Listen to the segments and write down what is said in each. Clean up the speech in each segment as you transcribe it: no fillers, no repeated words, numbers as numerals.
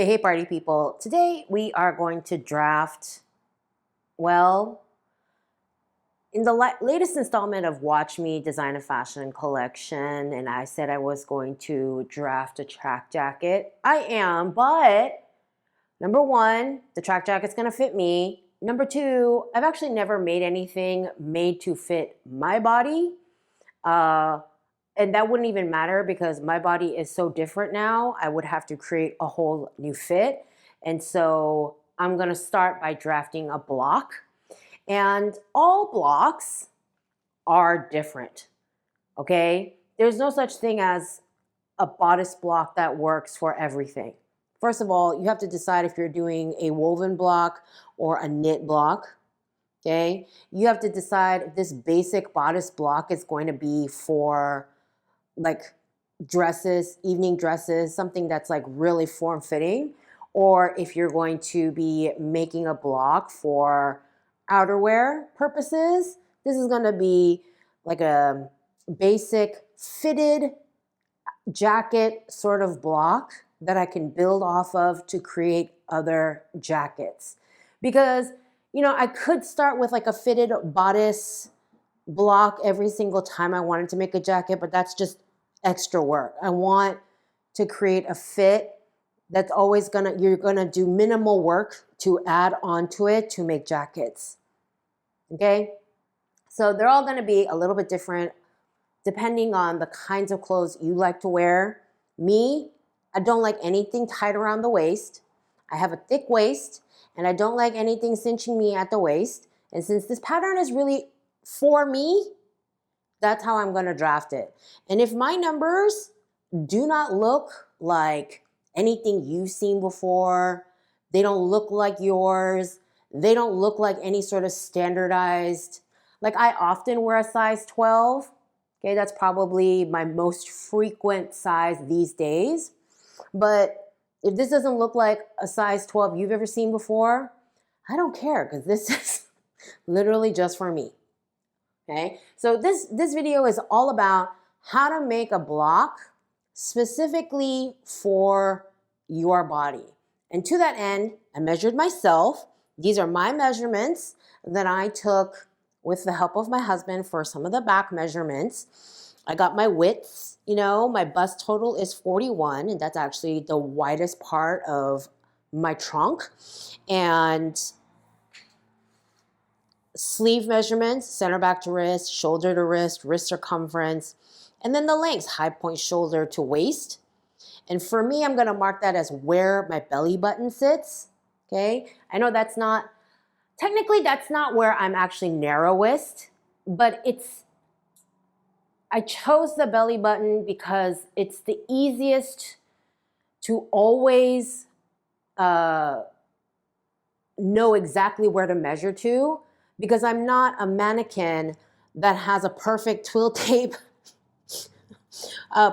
Hey, party people. Today we are going to draft, well, in the latest installment of Watch Me Design a Fashion Collection, and I said I was going to draft a track jacket. I am, but number one, the track jacket's gonna fit me. Number two, I've actually never made anything made to fit my body. And that wouldn't even matter because my body is so different now. I would have to create a whole new fit. And so I'm going to start by drafting a block. And all blocks are different, okay? There's no such thing as a bodice block that works for everything. First of all, you have to decide if you're doing a woven block or a knit block. Okay, you have to decide if this basic bodice block is going to be for like dresses, evening dresses, something that's like really form-fitting, or if you're going to be making a block for outerwear purposes. This is going to be like a basic fitted jacket sort of block that I can build off of to create other jackets. Because, you know, I could start with like a fitted bodice block every single time I wanted to make a jacket, but that's just extra work. I want to create a fit that's always you're gonna do minimal work to add onto it to make jackets. Okay? So they're all gonna be a little bit different depending on the kinds of clothes you like to wear. Me, I don't like anything tight around the waist. I have a thick waist and I don't like anything cinching me at the waist. And since this pattern is really for me, that's how I'm going to draft it. And if my numbers do not look like anything you've seen before, they don't look like yours, they don't look like any sort of standardized, like I often wear a size 12. Okay, that's probably my most frequent size these days. But if this doesn't look like a size 12 you've ever seen before, I don't care because this is literally just for me. Okay, so this video is all about how to make a block specifically for your body. And to that end, I measured myself. These are my measurements that I took with the help of my husband for some of the back measurements. I got my widths, you know, my bust total is 41, and that's actually the widest part of my trunk. And sleeve measurements, center back to wrist, shoulder to wrist, wrist circumference, and then the lengths, high point shoulder to waist. And for me, I'm gonna mark that as where my belly button sits, okay? I know technically that's not where I'm actually narrowest, but I chose the belly button because it's the easiest to always know exactly where to measure to, because I'm not a mannequin that has a perfect twill tape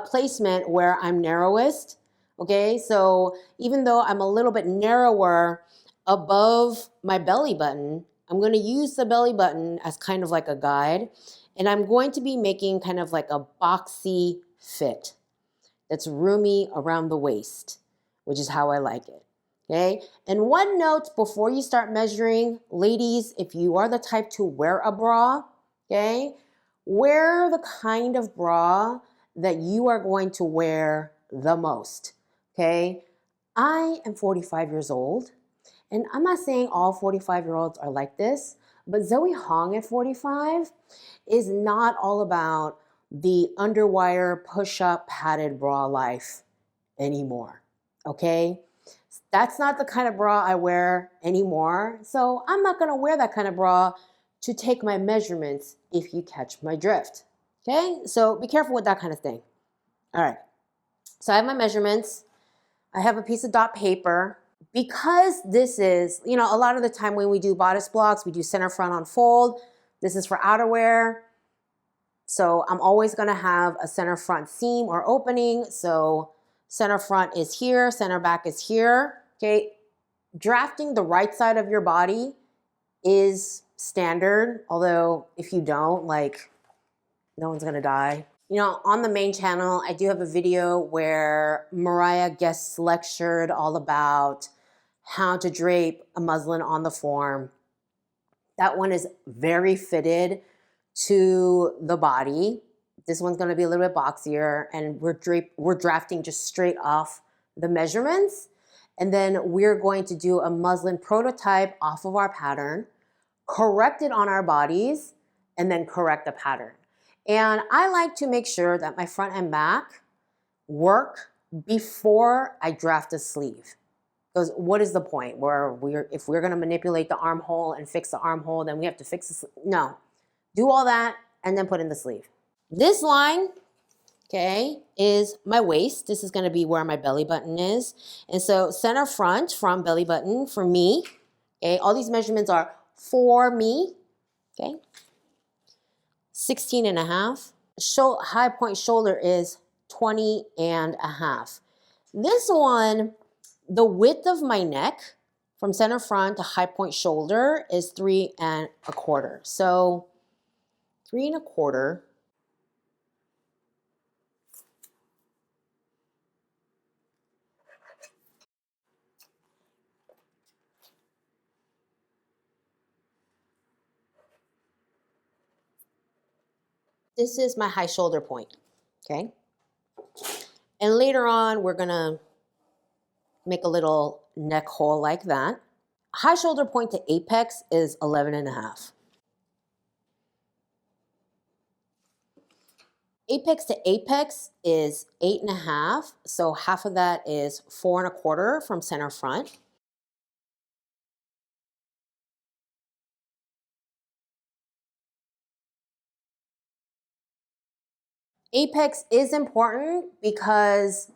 placement where I'm narrowest, okay? So even though I'm a little bit narrower above my belly button, I'm gonna use the belly button as kind of like a guide, and I'm going to be making kind of like a boxy fit that's roomy around the waist, which is how I like it. Okay, and one note before you start measuring, ladies, if you are the type to wear a bra, okay, wear the kind of bra that you are going to wear the most, okay? I am 45 years old, and I'm not saying all 45-year-olds are like this, but Zoe Hong at 45 is not all about the underwire push-up padded bra life anymore, okay? That's not the kind of bra I wear anymore. So I'm not gonna wear that kind of bra to take my measurements, if you catch my drift. Okay, so be careful with that kind of thing. All right, so I have my measurements. I have a piece of dot paper. Because this is, you know, a lot of the time when we do bodice blocks, we do center front on fold. This is for outerwear. So I'm always gonna have a center front seam or opening. So center front is here, center back is here. Okay, drafting the right side of your body is standard, although if you don't, like, no one's gonna die. You know, on the main channel, I do have a video where Mariah guest lectured all about how to drape a muslin on the form. That one is very fitted to the body. This one's gonna be a little bit boxier, and we're drafting just straight off the measurements. And then we're going to do a muslin prototype off of our pattern, correct it on our bodies, and then correct the pattern. And I like to make sure that my front and back work before I draft a sleeve. Because what is the point where if we're gonna manipulate the armhole and fix the armhole, then we have to fix the sleeve? No, do all that and then put in the sleeve. This line, okay, is my waist. This is gonna be where my belly button is. And so center front from belly button for me, okay, all these measurements are for me, okay, 16 and a half. High point shoulder is 20 and a half. This one, the width of my neck from center front to high point shoulder is 3 1/4. So 3 1/4. This is my high shoulder point, okay? And later on, we're gonna make a little neck hole like that. High shoulder point to apex is 11 and a half. Apex to apex is 8 and a half. So half of that is 4 1/4 from center front. Apex is important because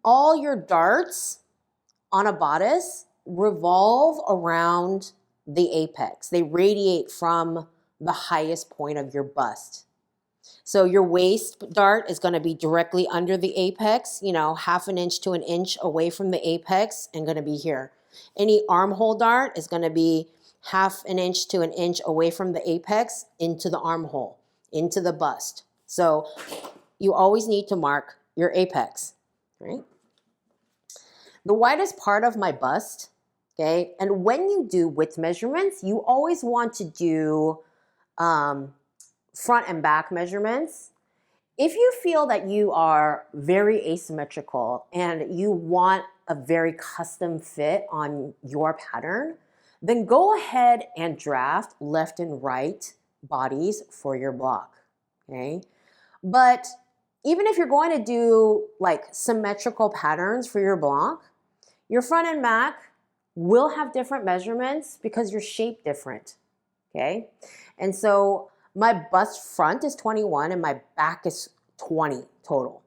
all your darts on a bodice revolve around the apex. They radiate from the highest point of your bust. So your waist dart is going to be directly under the apex, you know, 1/2 inch to 1 inch away from the apex and going to be here. Any armhole dart is going to be 1/2 inch to 1 inch away from the apex into the armhole, into the bust. So you always need to mark your apex, right? The widest part of my bust, okay, and when you do width measurements, you always want to do front and back measurements. If you feel that you are very asymmetrical and you want a very custom fit on your pattern, then go ahead and draft left and right bodies for your block, okay? But even if you're going to do like symmetrical patterns for your block, your front and back will have different measurements because you're shaped different, okay? And so my bust front is 21 and my back is 20 total.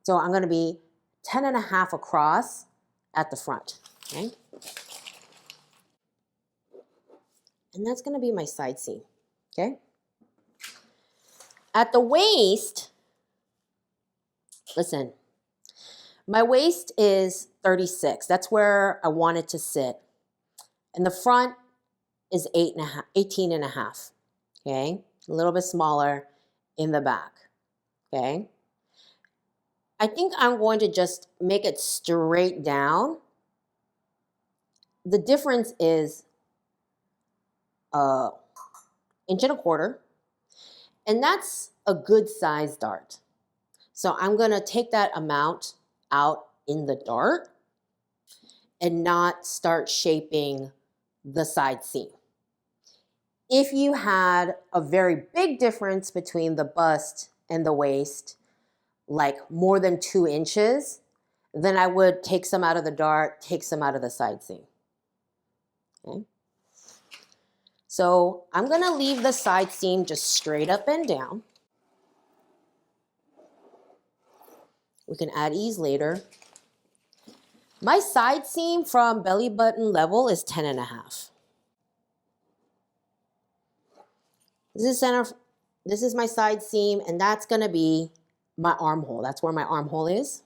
So I'm gonna be 10 and a half across at the front, okay? And that's gonna be my side seam, okay? At the waist, listen, my waist is 36. That's where I want it to sit. And the front is 18 and a half, okay? A little bit smaller in the back, okay? I think I'm going to just make it straight down. The difference is 1 1/4 inch, and that's a good size dart. So I'm gonna take that amount out in the dart and not start shaping the side seam. If you had a very big difference between the bust and the waist, like more than 2 inches, then I would take some out of the dart, take some out of the side seam, okay? So I'm gonna leave the side seam just straight up and down. We can add ease later. My side seam from belly button level is 10 and a half. This is my side seam, and that's gonna be my armhole. That's where my armhole is.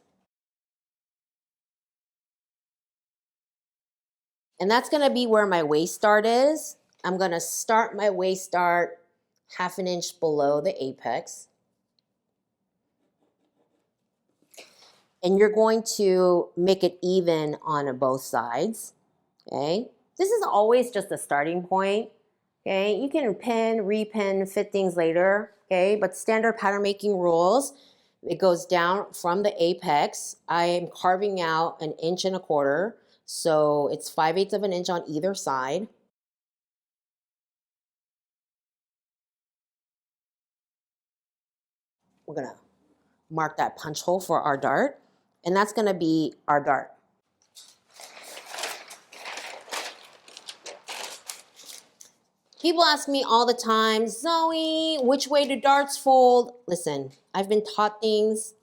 And that's gonna be where my waist dart is. I'm gonna start my waist dart 1/2 inch below the apex. and you're going to make it even on both sides, okay? This is always just a starting point, okay? You can pin, repin, fit things later, okay? But standard pattern making rules, it goes down from the apex. I am carving out 1.25 inches, so it's 5/8 of an inch on either side. We're gonna mark that punch hole for our dart, and that's gonna be our dart. People ask me all the time, Zoe, which way do darts fold? Listen, I've been taught things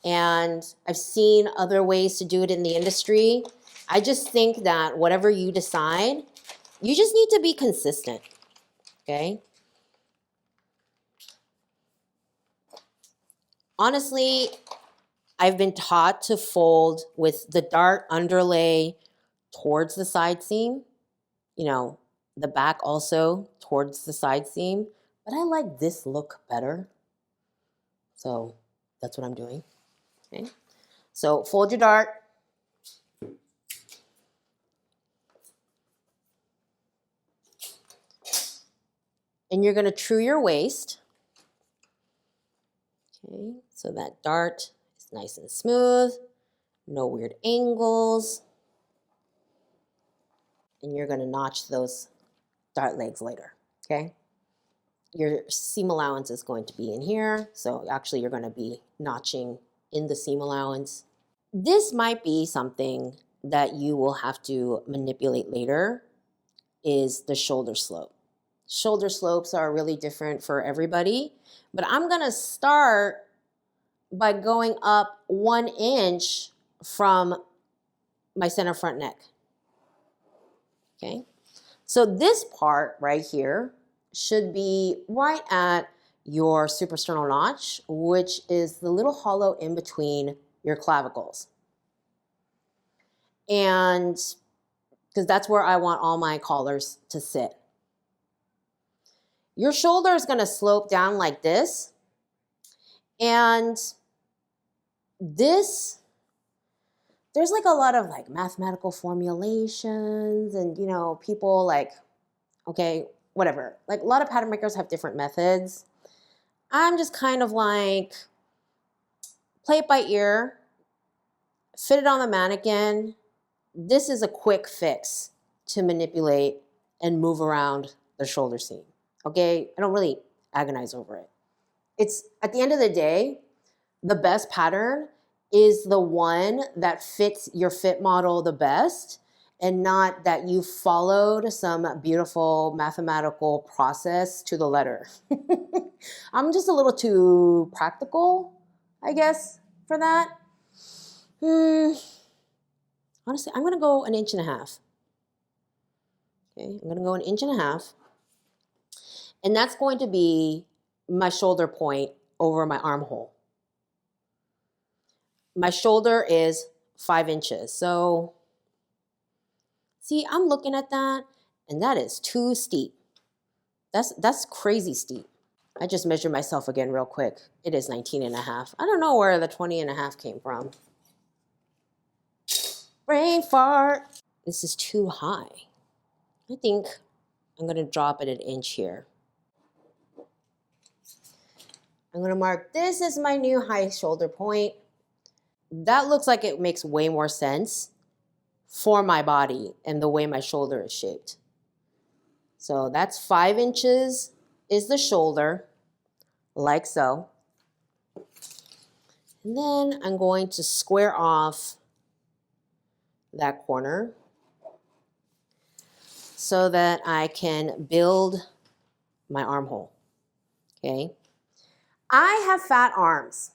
and I've seen other ways to do it in the industry. I just think that whatever you decide, you just need to be consistent, okay? Honestly, I've been taught to fold with the dart underlay towards the side seam, you know, the back also towards the side seam, but I like this look better. So that's what I'm doing, okay? So fold your dart. And you're gonna true your waist. Okay, so that dart is nice and smooth, no weird angles. And you're gonna notch those dart legs later, okay? Your seam allowance is going to be in here, so actually you're gonna be notching in the seam allowance. This might be something that you will have to manipulate later, is the shoulder slope. Shoulder slopes are really different for everybody, but I'm gonna start by going up 1 inch from my center front neck, okay? So this part right here should be right at your suprasternal notch, which is the little hollow in between your clavicles. And because that's where I want all my collars to sit. Your shoulder is gonna slope down like this. And this, there's like a lot of like mathematical formulations and, you know, people like, okay, whatever. Like a lot of pattern makers have different methods. I'm just kind of like, play it by ear, fit it on the mannequin. This is a quick fix to manipulate and move around the shoulder seam, okay? I don't really agonize over it. It's, at the end of the day, the best pattern is the one that fits your fit model the best and not that you followed some beautiful mathematical process to the letter. I'm just a little too practical, I guess, for that. Honestly, I'm gonna go 1.5 inches. Okay, I'm gonna go 1.5 inches. And that's going to be my shoulder point over my armhole. My shoulder is 5 inches. So, see, I'm looking at that, and that is too steep. That's crazy steep. I just measured myself again real quick. It is 19.5. I don't know where the 20.5 came from. Brain fart. This is too high. I think I'm gonna drop it 1 inch here. I'm gonna mark this as my new high shoulder point. That looks like it makes way more sense for my body and the way my shoulder is shaped. So that's 5 inches is the shoulder, like so. And then I'm going to square off that corner so that I can build my armhole, okay? I have fat arms.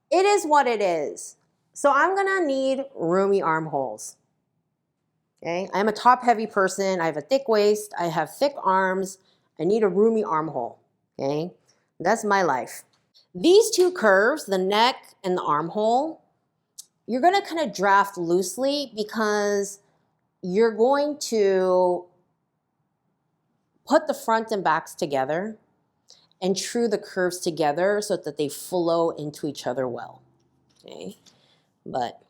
It is what it is. So I'm gonna need roomy armholes, okay? I'm a top-heavy person. I have a thick waist. I have thick arms. I need a roomy armhole, okay? That's my life. These two curves, the neck and the armhole, you're gonna kind of draft loosely because you're going to put the front and backs together and true the curves together so that they flow into each other well. okay? But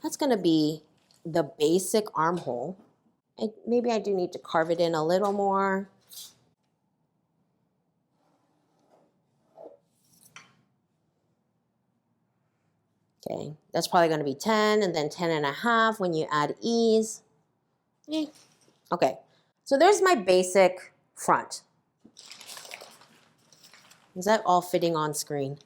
that's gonna be the basic armhole. And maybe I do need to carve it in a little more. Okay, that's probably gonna be 10 and then 10.5 when you add ease. Okay, so there's my basic front. Is that all fitting on screen?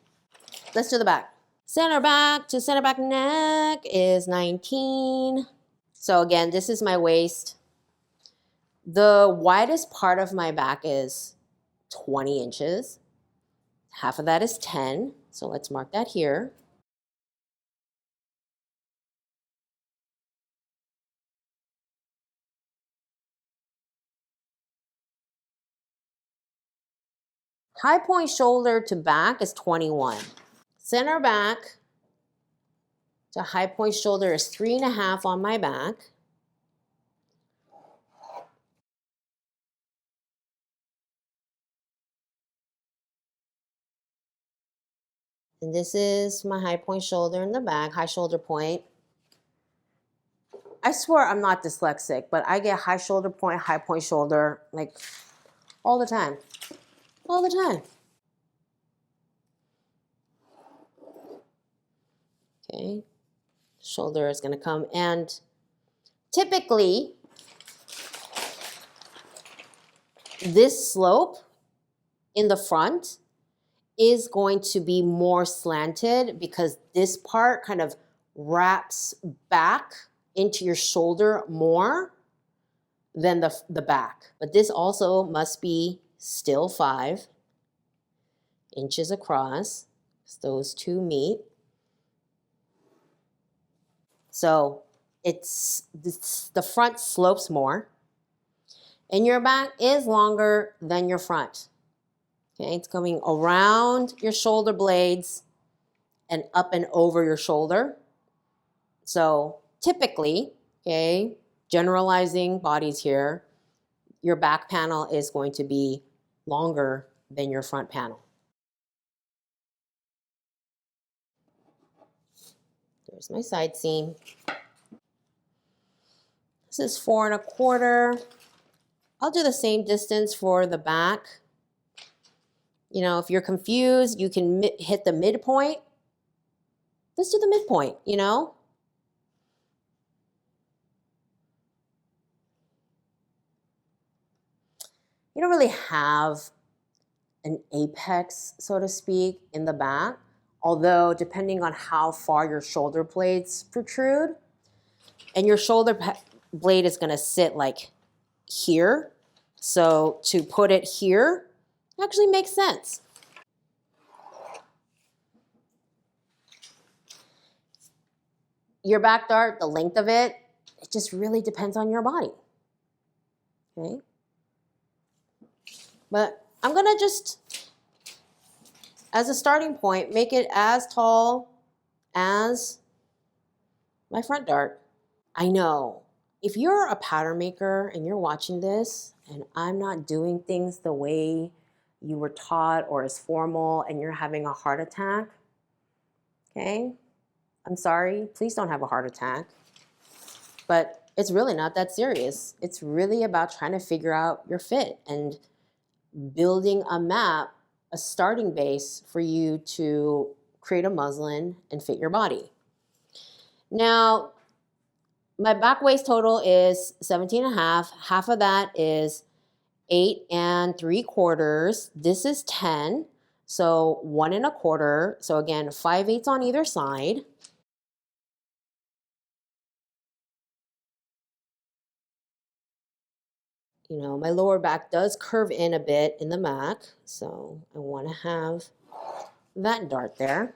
Let's do the back. Center back to center back neck is 19. So again, this is my waist. The widest part of my back is 20 inches. Half of that is 10. So let's mark that here. High point shoulder to back is 21. Center back to high point shoulder is 3.5 on my back. And this is my high point shoulder in the back, high shoulder point. I swear I'm not dyslexic, but I get high shoulder point, high point shoulder, like all the time. All the time. Okay. Shoulder is going to come. And typically, this slope in the front is going to be more slanted because this part kind of wraps back into your shoulder more than the back. But this also must be still 5 inches across. Those two meet. So the front slopes more. And your back is longer than your front. Okay, it's coming around your shoulder blades and up and over your shoulder. So typically, okay, generalizing bodies here, your back panel is going to be longer than your front panel. There's my side seam. This is 4.25. I'll do the same distance for the back. You know, if you're confused, you can hit the midpoint. Let's do the midpoint, you know? You don't really have an apex, so to speak, in the back. Although, depending on how far your shoulder blades protrude, and your shoulder blade is gonna sit like here. So to put it here actually makes sense. Your back dart, the length of it, it just really depends on your body. Okay? But I'm gonna just, as a starting point, make it as tall as my front dart. I know, if you're a pattern maker and you're watching this and I'm not doing things the way you were taught or as formal and you're having a heart attack, okay? I'm sorry, please don't have a heart attack. But it's really not that serious. It's really about trying to figure out your fit and building a map, a starting base for you to create a muslin and fit your body. Now, my back waist total is 17.5. Half of that is 8.75. This is 10. So 1.25. So again, 5/8 on either side. You know, my lower back does curve in a bit in the back. So I want to have that dart there.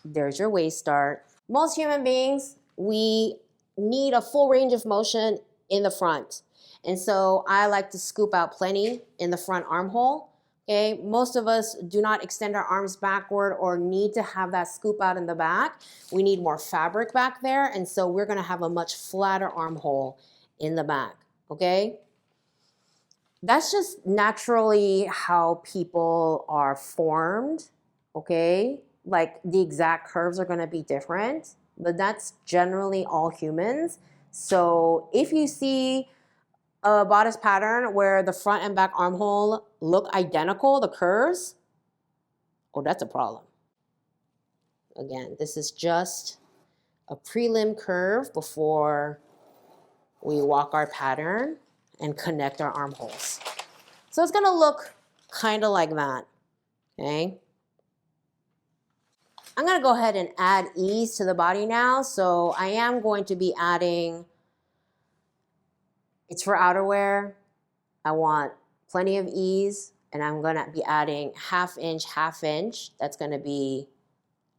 There's your waist dart. Most human beings, we need a full range of motion in the front. And so I like to scoop out plenty in the front armhole. Okay, most of us do not extend our arms backward or need to have that scoop out in the back. We need more fabric back there, and so we're gonna have a much flatter armhole in the back, okay? That's just naturally how people are formed, okay? Like the exact curves are gonna be different, but that's generally all humans. So if you see a bodice pattern where the front and back armhole look identical, the curves, oh, that's a problem. Again, this is just a prelim curve before we walk our pattern and connect our armholes. So it's gonna look kind of like that, okay? I'm gonna go ahead and add ease to the body now. So I am going to be adding, it's for outerwear. I want plenty of ease, and I'm gonna be adding half inch. That's gonna be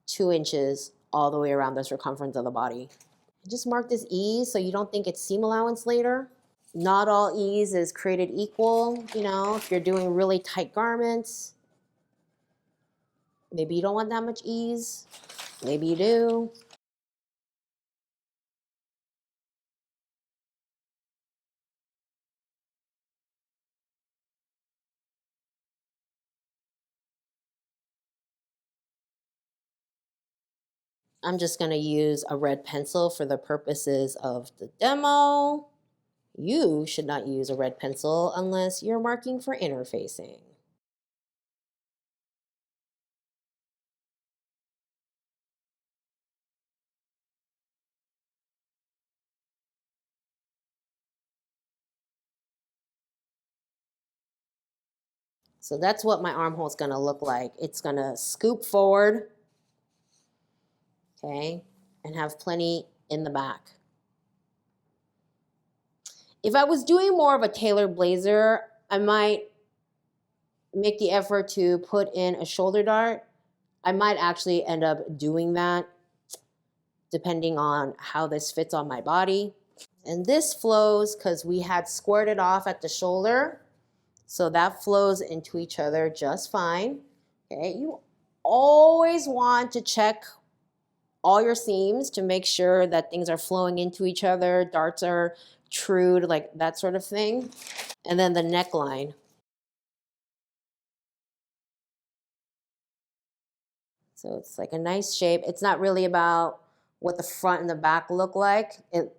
2 inches all the way around the circumference of the body. Just mark this ease so you don't think it's seam allowance later. Not all ease is created equal. You know, if you're doing really tight garments, maybe you don't want that much ease. Maybe you do. I'm just gonna use a red pencil for the purposes of the demo. You should not use a red pencil unless you're marking for interfacing. So that's what my armhole is gonna look like. It's gonna scoop forward, okay, and have plenty in the back. If I was doing more of a tailored blazer, I might make the effort to put in a shoulder dart. I might actually end up doing that depending on how this fits on my body. And this flows because we had squared it off at the shoulder. So that flows into each other just fine. Okay, you always want to check all your seams to make sure that things are flowing into each other, darts are true, like that sort of thing. And then the neckline. So it's like a nice shape. It's not really about what the front and the back look like. It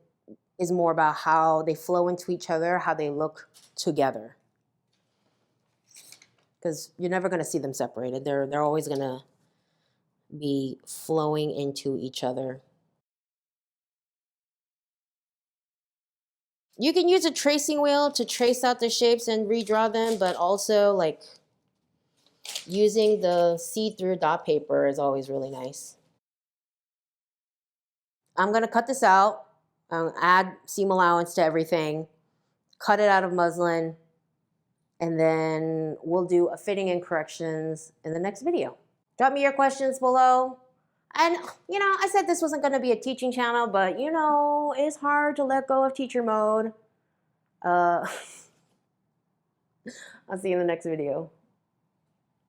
is more about how they flow into each other, how they look together. Because you're never going to see them separated. They're always going to be flowing into each other. You can use a tracing wheel to trace out the shapes and redraw them, but also like using the see-through dot paper is always really nice. I'm gonna cut this out, add seam allowance to everything, cut it out of muslin, and then we'll do a fitting and corrections in the next video. Drop me your questions below. And, you know, I said this wasn't going to be a teaching channel, but, you know, it's hard to let go of teacher mode. I'll see you in the next video.